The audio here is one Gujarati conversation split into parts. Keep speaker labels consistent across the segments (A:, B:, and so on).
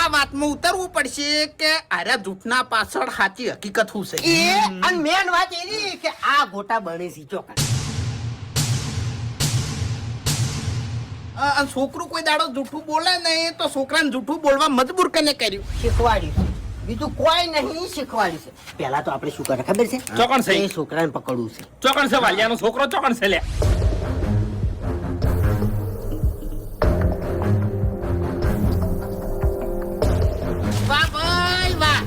A: આ વાતમાં ઉતરવું પડશે કે અરે જૂઠના પાછળ સાચી હકીકત શું છે
B: એ અને મેન વાત એની કે આ ગોટા બને છે ચોકન.
A: અને છોકરું કોઈ દાડો જૂઠું બોલે નહીં તો છોકરાને જૂઠું બોલવા મજબૂર કને કર્યું?
B: શીખવાડ્યું છે, બીજું કોઈ નહીં શીખવાડ્યું છે. પહેલા તો આપણે શું કરે ખબર છે?
C: ચોકન છે.
B: એ છોકરાને પકડવું છે.
C: ચોકન છે વાલિયાનો છોકરો ચોકન છે લે.
A: વાહ ભાઈ વાહ.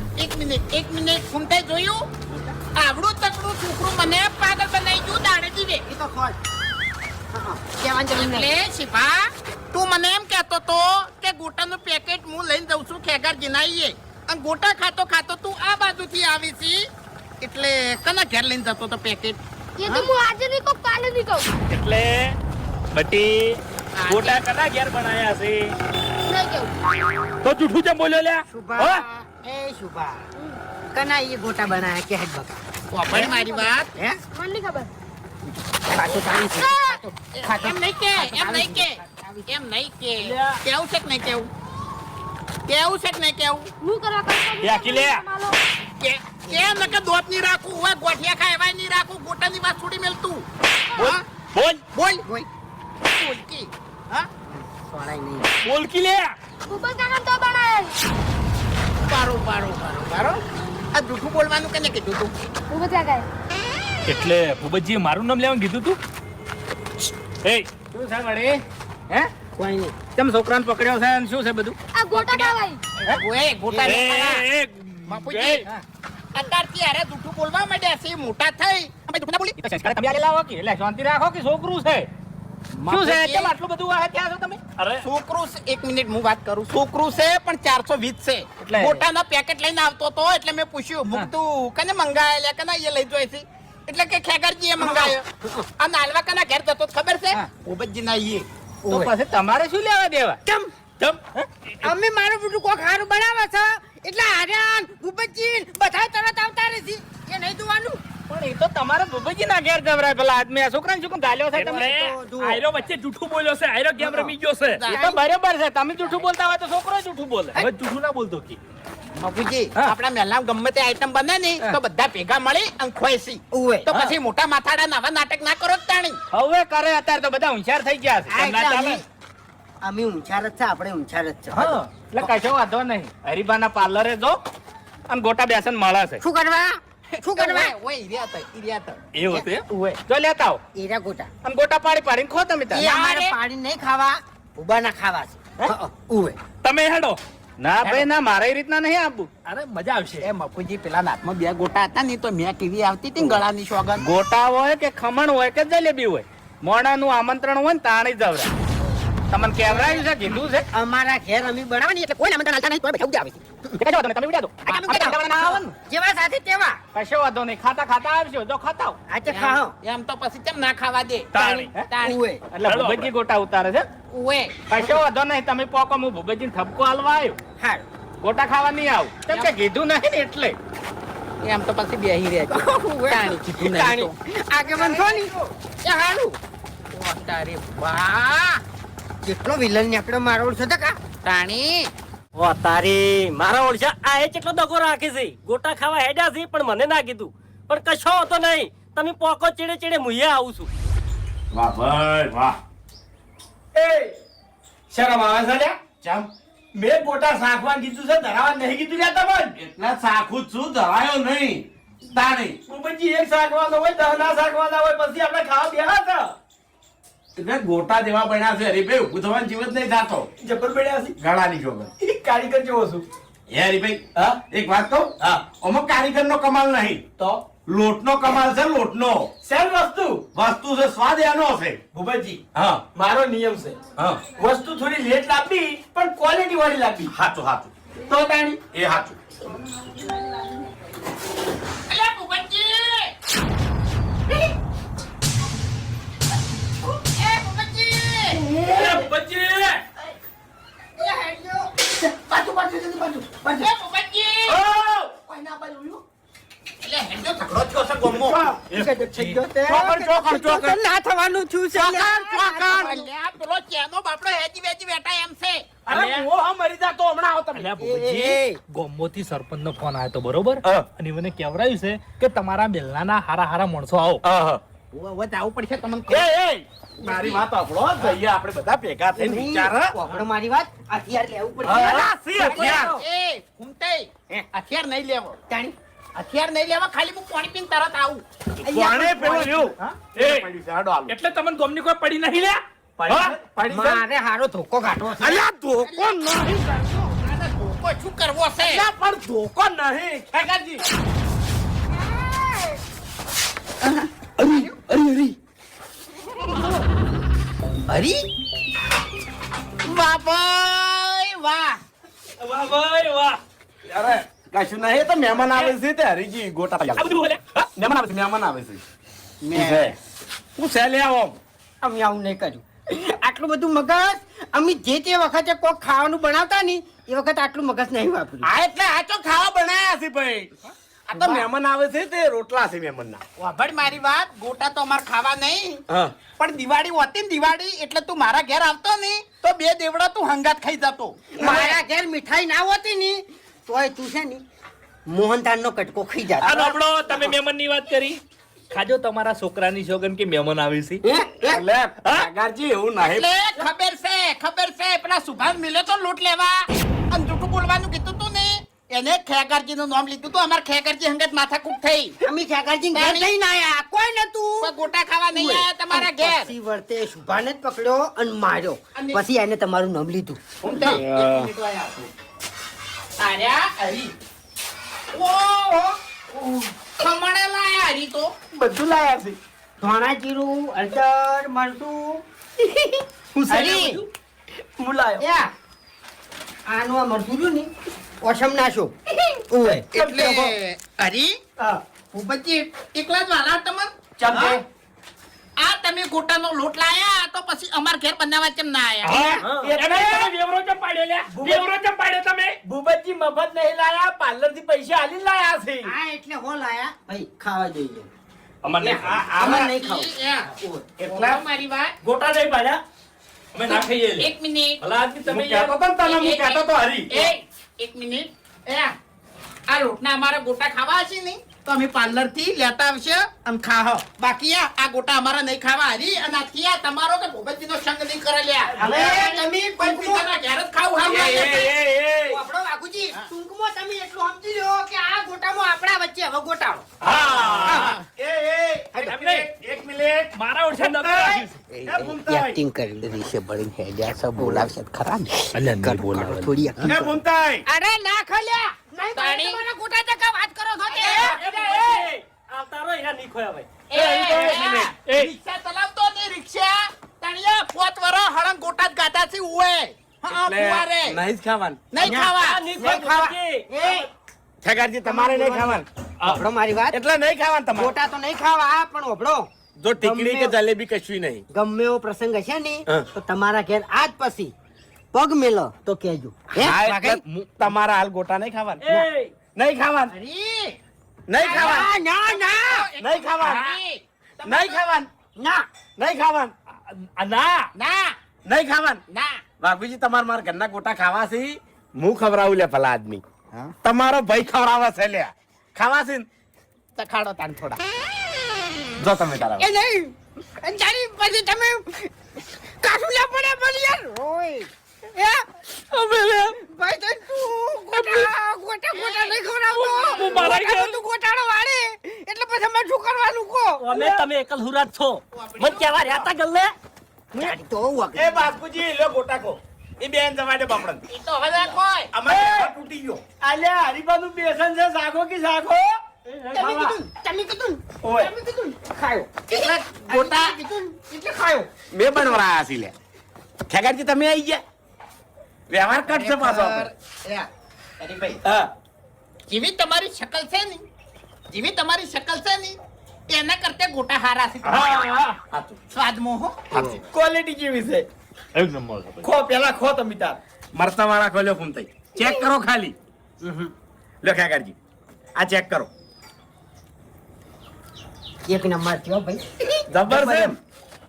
A: એક મિનિટ ફૂંટે જોયું? આવડું તકડું છોકરું મને પાગલ બનાવી ગયું દાડે દીવે.
B: એ તો ખોલ. કહેવાની જરૂર નહીં.
A: એટલે શિભા, તું મને એમ કહેતો તો કે ગોટાનું પેકેટ હું લઈને જઉં છું ખેગાર જીનાઈએ, અને ગોટા ખાતો ખાતો તું આ બાજુથી આવી છી, એટલે કના ઘેર લઈને જતો તો પેકેટ?
D: એ તો હું આજે નહીં કહું, કાલે નહીં કહું.
C: એટલે બટી ગોટા કના ઘેર બનાયા છે
D: નહીં કેવું.
C: તો જૂઠું કેમ બોલ્યો લ્યા?
B: શુભા, એ શુભા, કના એ ગોટા બનાયા કે હેડ બકા?
A: વાપર મારી વાત.
B: હે?
D: મને નહીં ખબર.
B: ખાતો તારી છે. ખાતો.
A: એમ નહીં કે કેવું છે કે નહીં કેવું? કેવું છે કે નહીં કેવું?
D: હું કરવા કહું છું?
C: યાકી લે.
D: માલો.
A: કેમ નકે દોત નહીં રાખું, હવે ગોઠિયા ખાય એવાય નહીં રાખું, ગોટાની વાત છોડી મેલતું. હા?
C: બોલ
A: બોલ બોલ કી. હા?
B: સોળાય નહીં.
C: બોલ કી લે.
D: ઉપર કાકા તો બનાવે.
A: બારો. આ જૂઠું બોલવાનું કને કીધું તું?
D: ઉપર કાકા.
C: એટલે ભૂપતજીએ મારું નામ લેવાનું કીધું તું? એ શું છે વળી? હે
B: કોઈ નહીં.
C: તેમ છોકરાને પકડ્યો છે અને શું છે બધું?
D: આ ગોટા ખાવાય.
A: ઓએ ગોટા
C: એ,
A: નહીં ખાવા.
C: એ,
A: બાપુજી, અત્યારથી અરે જૂઠું બોલવા માંડ્યા છે, મોટા થઈ અમે જૂઠું ના બોલી.
C: એ તો સંસ્કાર તમે આલેલા હો કે એટલે શાંતિ રાખો કે છોકરું છે શું છે કેમ આટલું બધું આ ક્યાં છો તમે? અરે
A: છોકરું છે, એક મિનિટ હું વાત કરું. છોકરું છે પણ 420 છે.
C: એટલે?
A: ગોટાના પેકેટ લઈને આવતો તો એટલે મેં પૂછ્યું, મુકતું કને મંગાયેલા કના એ લઈ જોઈ છે, એટલે કે ખેગરજી એ મંગાયો. આ નાલવા કના ઘેર જતો તો ખબર છે? ઓબતજી ના ઈએ.
C: તો પછી તમારે શું લેવા દેવા?
B: કેમ?
C: ચમ
B: અમે મારું બધું કોક હારું બનાવે છે એટલે આર્યન ભૂપતજી બધા તરત આવતા રહે છે. એ નહીં જોવાનું.
C: પણ એ તો તમારે ભૂપતજી ના ઘેર જવરાય પેલા આદમી આ છોકરાને શું કેમ ગાલ્યો છે તમે? આયરો વચ્ચે જૂઠું બોલ્યો છે, આયરો ગેમ રમી ગયો છે. એ તો બરાબર છે, તમે જૂઠું બોલતા હોય તો છોકરો જૂઠું બોલે. હવે જૂઠું ના બોલતો કે
A: બાપુજી,
C: હા.
A: આપણા મહેલા ગમે તે આઈટમ બને ને તો બધા ભેગા મળી અને ખોઈસી.
B: ઉવે.
A: તો પછી મોટા માથાડા નવા નાટક ના કરો જ તાણી.
C: હવે કરે અત્યારે તો બધા હોશિયાર થઈ ગયા છે.
B: આ
C: એમ ના
B: એટલે
C: ચાલે.
B: અમે ઊંચાર જ છે, આપણે ઊંચાર જ છે.
C: હા એટલે કશો વાંધો નહીં. હરીબાના પાર્લરે જો અને ગોટા બેસન મળે છે.
B: શું કરવા? શું કરવા?
A: ઓય ઈર્યા હતા.
C: એવું હતું એમ?
B: ઉવે.
C: જો લેતા આવો
B: એરા ગોટા.
C: અને ગોટા પાડી પાડીને ખો તમે
B: એ
C: તાર.
B: અમારે પાણી નહીં ખાવા, ઉબાના ખાવા છે. ઉવે.
C: તમે હેડો. ના ભાઈ ના મારે એ રીતના નહીં આપવું. અરે મજા આવશે.
A: એ મફુજી પેલા નાથમાં બે ગોટા હતા ને તો મેં કેવી આવતી હતી ને ગળાની સોગંદ.
C: ગોટા હોય કે ખમણ હોય કે જલેબી હોય, મોણાનું આમંત્રણ હોય ને તાણી જવરા. તમને કેવરાયું છે, કીધું છે?
B: અમારા ઘેર અમે બનાવવાની એટલે કોઈ આમંત્રણ આલતા નહીં, તોય બેઠા ઉજા આવે છે.
C: કશો વાંધો નહીં, તમે ઉડ્યા દો. ના આવે ને.
B: જેવા સાથે તેવા.
C: કશો વાંધો નહીં, ખાતા ખાતા આવશો. જો ખાતા આવો.
B: આજે ખાઓ.
A: એમ તો પછી કેમ ના ખાવા દે?
C: તાણી.
B: ઉવે.
C: એટલે ભૂપતજી ગોટા ઉતારે છે.
A: ઓએ
C: કશો વાંધો નહીં, તમે પોકો, હું ભૂપતજીને ઠપકો હાલવા આવ્યો.
B: હાર.
C: ગોટા ખાવા નહીં આવું કેમ કે કીધું નહીં ને એટલે.
A: એમ તો પછી બેહી રહે છે. તાણી કીધું નહીં
B: તાણી.
A: તો.
B: આગેવાન થોની. એ હારું.
A: ઓ તારે વાહ
B: કેટલો વિલન નીકળ્યો મારો ઓળખો તો કા?
A: તાણી
E: ઓ તારી મારા ઓળશા આ એ કેટલો દગો રાખે છે. ગોટા ખાવા હેડ્યા છે પણ મને ના કીધું. પણ કશો હતો નહીં, તમે પોકો ચેડે ચેડે મુયે આવું છું.
F: વાહ ભાઈ વાહ. એ શરમ આવે છે લ્યા? ચમ મેં ગોટા શાખવા કીધું છે, ધરાવા નહીં કીધું લ્યા તમને? એટલા શાખું જ છું, ધરાયો નહીં. તાણી ભૂપતજી એક શાખવાનો હોય, 10 ના શાખવાના હોય, પછી આપણે ખાવા બેહા છે. એટલે ગોટા દેવા બન્યા છે હરીભાઈ, ઊભું થવાનું જીવત નહીં થતો. જબર બન્યા છે ગળાની જોગર. કારીગર જેવો છું. હે હરીભાઈ, હા એક વાત કહું? હા. આમાં કારીગરનો કમાલ નહીં, તો લોટનો કમાલ છે. લોટનો સેલ વસ્તુ છે, સ્વાદ એનો છે. ભૂપતજી, હા મારો નિયમ છે, હા વસ્તુ થોડી લેટ લાવવી પણ ક્વોલિટી વાળી લાવવી. હાચું તો તાણી એ હાચું.
A: અલ્યા ભૂપતજી! એ ભૂપતજી!
F: ભૂપતજી!
A: એ હેડ્યો!
B: પાછું જલ્દી પાછું.
A: એ ભૂપતજી!
F: ઓ!
B: કોઈ ના પાડ્યું.
A: એટલે હેડ્યો ઝઘડો થયો છે ગોમો.
B: ચોકન ના થવાનું છું છે.
A: અલ્યા પેલો ચેનો બાપડો હેજી વેજી બેઠા એમ છે.
F: અરે હું હા મરી જાતો હમણાં આવો તમે.
C: અલ્યા ભૂપતજી, ગોમોથી સરપંચનો ફોન આવ્યો તો બરોબર
F: હા.
C: અને મને કહેવરાયું છે કે તમારા બેલનાના હારા માણસો આવો.
A: હવે જવું પડશે તમને
F: એ મારી વાત આપણો જઈએ આપણે બધા ભેગા થઈને વિચાર
B: આપણો મારી વાત હથિયાર લેવું પડશે
F: અલા, સી હથિયાર?
A: એ ઘૂમતાઈ, હથિયાર નહીં લેવો
B: તાણી
A: હથિયાર નહીં લેવા ખાલી હું પાણી પીને તરત આવું
F: કોણે પેલું રહ્યું?
C: હા?
F: એ પડ્યું છે, હાડો હાલો.
C: એટલે તમને ગોમની કોઈ પડી નહીં લે.
F: હા? પડી છે?
B: મારે હારો ધોકો કાઢવો છે
F: અલ્યા, ધોકો નહીં.
A: આને ધોકો શું કરવો છે
F: અલ્યા, પણ ધોકો નહીં ખેગારજી.
A: હરી વાહ ભાઈ વાહ
C: વાહ ભાઈ વાહ.
F: અરે કશું નહીં, એ તો મહેમાન આવે છે તે હરીજી ગોટા
C: આ બધું બોલે. હા?
F: મહેમાન આવે છે, મહેમાન આવે છે. હું છે લે આવો.
B: અમે આવું નહીં કર્યું આટલું બધું મગજ અમે જે તે વખતે કોક ખાવાનું બનાવતા ની એ વખતે આટલું મગજ નહીં વાપર્યું
F: આ એટલે આ તો ખાવા બનાયા છે ભાઈ. આ તો મહેમાન આવે છે તે રોટલા છે મહેમાનના.
A: વાભળ મારી વાત ગોટા તો અમાર ખાવા નહીં
F: હા.
A: પણ દિવાળી હોતી ને દિવાળી એટલે તું મારા ઘેર આવતો નહીં તો બે દેવડા તું હંગાત ખાઈ જતો
B: મારા ઘેર મીઠાઈ ના હોતી ની તોય તું છે ની મોહનથાળ નો કટકો ખાઈ
C: આ
B: જાત
C: નબળો તમે મહેમાનની વાત કરી. ખાજો તમારા છોકરાની સોગન કે મહેમાન આવે છે.
F: એટલે કાકાજી એવું નહીં.
A: એટલે ખબર છે પેલા સુભાષ મિલે તો લૂંટ લેવા અને જૂઠું બોલવાનું કીધું તું ને એને ખેગારજી નું નામ લીધું તું અમાર ખેગારજી હંગાત માથાકૂટ થઈ
B: અમે ખેગારજી ઘેર જઈને આયા કોઈ નતું
A: કોઈ ગોટા ખાવા નહીં આયા તમારા ઘેર
B: પછી વર્તે શુભાને જ પકડ્યો અને માર્યો
A: અને-
B: પછી એને તમારું નામ લીધું
A: આર્યા હરી ઓહો ખમણે લાયા હરી તો
F: બધું લાયા છે.
B: ધોણા જીરું હળદર મરચું હરી
F: હું લાયો.
B: યા આનું આ મરચું રહ્યું ને ઓસમ નાશો ઓય
A: એટલે હરી ભૂપતજી એકલા જ વાલા તમને
F: ચમચે.
A: આ તમે ગોટાનો લોટ લાયા તો પછી અમાર ઘેર બનાવવા કેમ ના આયા
C: તમે વેવરો ચમ પાડ્યો લે? વેવરો ચમ પાડ્યો તમે?
F: ભૂપતજી મફત નહીં લાયા, પાર્લર થી પૈસા આલી લાયા છે.
B: આ એટલે હો લાયા ભાઈ ખાવા જોઈએ
C: અમાર નહીં ખાવું.
B: આમાં નહીં ખાવું
F: એટલા
A: મારી વાત
C: ગોટા નહીં પાડ્યા અમે ના ખાઈએ લે.
A: એક મિનિટ
C: ભલા આદમી તમે
F: હું કહેતો તો ને તને, હું કહેતો તો હરી.
A: એક મિનિટ આ લોટના અમારા ગોટા ખાવા હશે ને તો અમે પાર્લર થી લેતા આવશે અને ખાહો બાકી આ ગોટા અમારા નહીં ખાવા હરી અને આથી આ તમારો કે ભૂપતજી નો સંગ નહીં કરે લ્યા
B: હવે તમે
A: કોઈ બીજાના ઘેર જ ખાવું હાલ લાગે છે.
B: આપણો વાઘુજી ટૂંકમાં તમે એટલું સમજી લો કે આ ગોટામાં આપણા વચ્ચે હવે ગોટાળો
C: હા.
F: એમને એક મિનિટ.
C: મારા ઓળખે નતો રાખ્યું છે.
F: એ ભૂમતાઈ.
B: કરી રીશે બળી હેડ્યા સબ બોલાવશે ખરા ને થોડી
F: એ ભૂમતાઈ.
B: અરે ના ખલ્યા નહીં
A: તાણી.
B: તમારા ગોટા ટકા વાત કરો છો તે
E: આવતા રહો એના નહીં ખોયા ભાઈ.
C: એ.
A: રિક્ષા ચલાવતો નહીં રિક્ષા તણિયા 5 વરસ હળંગ ગોટા જ ગાતા છે ઉએ હા ફુવારે
F: નહીં જ ખાવાનું.
A: નહીં ખાવા
E: નહીં
B: નહીં
E: ખાવા.
B: ખાવા એ
F: ખેગારજી તમારે નહીં ખાવાનું.
B: ઓભળો મારી વાત
F: એટલે નહીં ખાવાનું તમારે.
B: ગોટા તો નહીં ખાવા પણ ઓભળો
F: જો ટીકડી કે જલેબી કશું નહીં.
B: ગમે એવો પ્રસંગ હશે ને
F: હા.
B: તો તમારા ઘેર આજ પછી પગ મેલો તો કહેજો હે?
F: હા, એટલે
B: વાઘઈ?
F: તમારા હાલ ગોટા નહીં ખાવાનું.
E: એ,
F: નહીં ખાવાનું.
A: હરી
F: નહીં ખાવાનું.
B: ના ના
F: નહીં ખાવાનું.
A: હરી
F: નહીં ખાવાનું.
B: ના
F: નહીં ખાવાનું.
C: ના
A: ના
F: નહીં ખાવાનું.
A: ના
F: બાપુજી તમારે મારા ઘરના ગોટા ખાવા છે. હું ખવડાવું લે ભલા આદમી. તમારો ભાઈ ખવડાવે છે લે. ખાવા છે ને?
A: તખાડો તાન થોડા
F: જો તમે તારા
B: એ નહીં તારી પછી તમે કાઠું લે પડે પણ યાર ઓય એ ભાઈ તો તું ગોટા નહીં ખવડાવતો
C: હું મારા ઘેર-
B: તું ગોટાળો વાળે એટલે પછી અમે શું કરવાનું કો
E: અમે તમે એકલ હુરાત છો મને કેવા રહ્યા તા ગલ્લે
B: તો
F: એ બાપુજી લે ગોટા કો. એ બેન જવા દે બાપડન.
A: એ તો હવે કોઈ
F: અમારે ઘર તૂટી ગયો.
C: અલ્યા હરીબાનું બેસન છે સાગો કે સાગો?
B: તમે કીધું
F: ઓય.
B: તમે કીધું ખાયો
A: એટલે ગોટા
B: કીધું એટલે ખાયો
F: બે બનવરાયા છે લે. ખેગારજી તમે આવી ગયા. વ્યવહાર કરશે પાછો આપણે.
A: હરીભાઈ
F: હા.
A: જેવી તમારી શકલ છે ને જેવી તમારી શકલ છે ને એના કરતા ગોટા હારા છે
F: હાચું.
A: સ્વાદમાં હો
F: ક્વોલિટી કેવી છે?
C: એક નંબર છે.
F: ખો પેલા ખો તમે તાર. મરચા વાળા ખોલ્યો ફૂમ થઈ. ચેક કરો ખાલી. લો ખેગારજી આ ચેક કરો.
B: એક નંબર થયો ભાઈ
F: જબર છે એમ?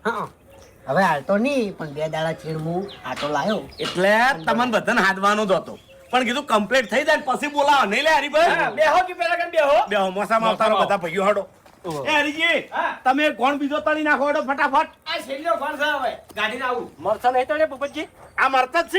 B: હા હવે હાલ તો નહીં પણ 2 દાડા ચીડ હું આટો લાયો
F: એટલે તમને બધાને હાથવાનો જ હતો પણ કીધું કમ્પ્લીટ થઈ જાય ને પછી બોલાવો નહીં લે હરીભાઈ
C: બેહો કે પેલા કન બેહો
F: બેહો મોસામાં આવતારો બધા ભાઈઓ હડો એ હરીજી તમે કોણ બીજો તળી નાખો હડો ફટાફટ
C: આ છેલ્લો કોણ છે હવે ગાડીને આવું
E: મરસા નહીં તળે ભૂપતજી
F: આ મરતા જ છે